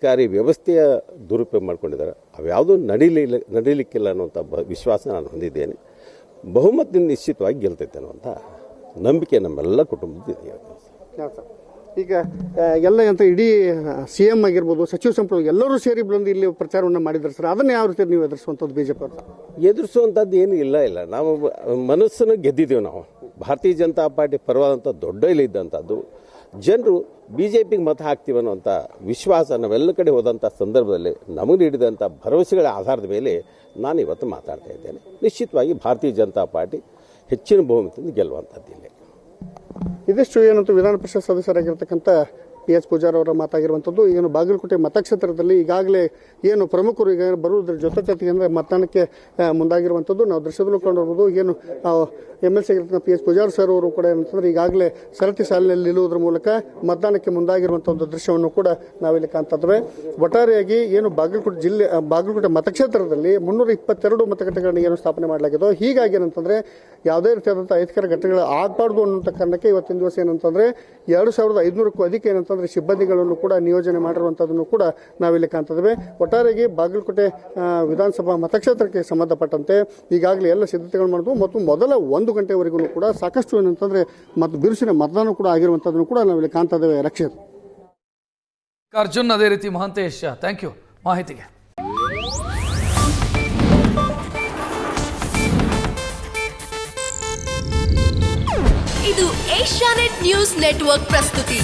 ಸರ್ಕಾರಿ ವ್ಯವಸ್ಥೆಯ ದುರುಪಯೋಗ ಮಾಡ್ಕೊಂಡಿದ್ದಾರೆ. ಅವ್ಯಾವುದೂ ನಡೀಲಿಕ್ಕಿಲ್ಲ ಅನ್ನುವಂಥ ವಿಶ್ವಾಸ ನಾನು ಹೊಂದಿದ್ದೇನೆ. ಬಹುಮತದಿಂದ ನಿಶ್ಚಿತವಾಗಿ ಗೆಲ್ತೈತೆ ಅನ್ನುವಂಥ ನಂಬಿಕೆ ನಮ್ಮೆಲ್ಲ ಕುಟುಂಬದ. ಈಗ ಎಲ್ಲ ಅಂತ ಇಡೀ CM ಆಗಿರ್ಬೋದು, ಸಚಿವ ಸಂಪುಟ ಎಲ್ಲರೂ ಸೇರಿ ಬಂದು ಇಲ್ಲಿ ಪ್ರಚಾರವನ್ನು ಮಾಡಿದ್ದಾರೆ ಸರ್. ಅದನ್ನು ಯಾವ ರೀತಿ ನೀವು ಎದುರಿಸುವಂಥದ್ದು BJP ಅವರು? ಎದುರಿಸುವಂಥದ್ದು ಏನು ಇಲ್ಲ. ನಾವು ಮನಸ್ಸನ್ನು ಗೆದ್ದಿದ್ದೇವೆ. ನಾವು ಭಾರತೀಯ ಜನತಾ ಪಾರ್ಟಿ ಪರವಾದಂಥ ದೊಡ್ಡ ಇದ್ದಂಥದ್ದು ಜನರು BJPಗೆ ಮತ ಹಾಕ್ತೀವಿ ಅನ್ನುವಂಥ ವಿಶ್ವಾಸ ನಾವೆಲ್ಲ ಕಡೆ ಹೋದಂಥ ಸಂದರ್ಭದಲ್ಲಿ ನಮಗೆ ನೀಡಿದಂಥ ಭರವಸೆಗಳ ಆಧಾರದ ಮೇಲೆ ನಾನು ಇವತ್ತು ಮಾತಾಡ್ತಾ ಇದ್ದೇನೆ. ನಿಶ್ಚಿತವಾಗಿ ಭಾರತೀಯ ಜನತಾ ಪಾರ್ಟಿ ಹೆಚ್ಚಿನ ಬಹುಮತದಿಂದ ಗೆಲ್ಲುವಂಥದ್ದಿಲ್ಲ. ಇದಿಷ್ಟು ಏನಂತೂ ವಿಧಾನ ಪರಿಷತ್ ಸದಸ್ಯರಾಗಿರ್ತಕ್ಕಂಥ PH ಪೂಜಾರ್ ಅವರ ಮಾತಾಗಿರುವಂಥದ್ದು. ಏನು ಬಾಗಲಕೋಟೆ ಮತಕ್ಷೇತ್ರದಲ್ಲಿ ಈಗಾಗಲೇ ಏನು ಪ್ರಮುಖರು ಈಗ ಬರುವುದರ ಜೊತೆಗೆ ಮತದಾನಕ್ಕೆ ಮುಂದಾಗಿರುವಂಥದ್ದು ನಾವು ದೃಶ್ಯದಲ್ಲೂ ಕಂಡುಬರ್ಬೋದು. ಏನು MLC ಆಗಿರ್ತಕ್ಕಂಥ PH ಪೂಜಾರ್ ಸರ್ ಅವರು ಕೂಡ ಏನಂತಂದ್ರೆ ಈಗಾಗಲೇ ಸರತಿ ಸಾಲಿನಲ್ಲಿ ನಿಲ್ಲುವುದರ ಮೂಲಕ ಮತದಾನಕ್ಕೆ ಮುಂದಾಗಿರುವಂಥ ಒಂದು ದೃಶ್ಯವನ್ನು ಕೂಡ ನಾವಿಲ್ಲಿ ಕಾಣ್ತಿದ್ದೇವೆ. ಒಟ್ಟಾರೆಯಾಗಿ ಏನು ಬಾಗಲಕೋಟೆ ಮತಕ್ಷೇತ್ರದಲ್ಲಿ 322 ಮತಗಟ್ಟೆಗಳನ್ನು ಏನು ಸ್ಥಾಪನೆ ಮಾಡಲಾಗಿದೋ, ಹೀಗಾಗಿ ಏನಂತಂದ್ರೆ ಯಾವುದೇ ರೀತಿಯಾದಂಥ ಅಹಿತಕರ ಘಟನೆಗಳು ಆಗಬಾರ್ದು ಅನ್ನುವಂಥ ಕಾರಣಕ್ಕೆ ಇವತ್ತಿನ ದಿವಸ ಏನಂತಂದ್ರೆ 2500ಕ್ಕೂ ಅಧಿಕ ಏನಂತಂದ್ರೆ ಸಿಬ್ಬಂದಿಗಳನ್ನು ಕೂಡ ನಿಯೋಜನೆ ಮಾಡಿರುವಂಥದ್ದನ್ನು ಕೂಡ ನಾವಿಲ್ಲಿ ಕಾಣ್ತಿದ್ದೇವೆ. ಒಟ್ಟಾರೆಯಾಗಿ ಬಾಗಲಕೋಟೆ ವಿಧಾನಸಭಾ ಮತಕ್ಷೇತ್ರಕ್ಕೆ ಸಂಬಂಧಪಟ್ಟಂತೆ ಈಗಾಗಲೇ ಎಲ್ಲ ಸಿದ್ಧತೆಗಳು ಮಾಡಿದ್ವು ಮತ್ತು ಮೊದಲ 1 ಗಂಟೆವರೆಗೂ ಕೂಡ ಸಾಕಷ್ಟು ಏನಂತಂದ್ರೆ ಮತ್ತು ಬಿರುಸಿನ ಮತದಾನ ಕೂಡ ಆಗಿರುವಂಥದ್ದನ್ನು ಕೂಡ ನಾವಿಲ್ಲಿ ಕಾಣ್ತಿದ್ದೇವೆ. ರಕ್ಷಿತ್, ಅರ್ಜುನ್, ಅದೇ ರೀತಿ ಮಹಾಂತೇಶ್, ಥ್ಯಾಂಕ್ ಯು ಮಾಹಿತಿಗೆ. ಇದು ಏಷ್ಯಾನೆಟ್ ನ್ಯೂಸ್ ನೆಟ್ವರ್ಕ್ ಪ್ರಸ್ತುತಿ.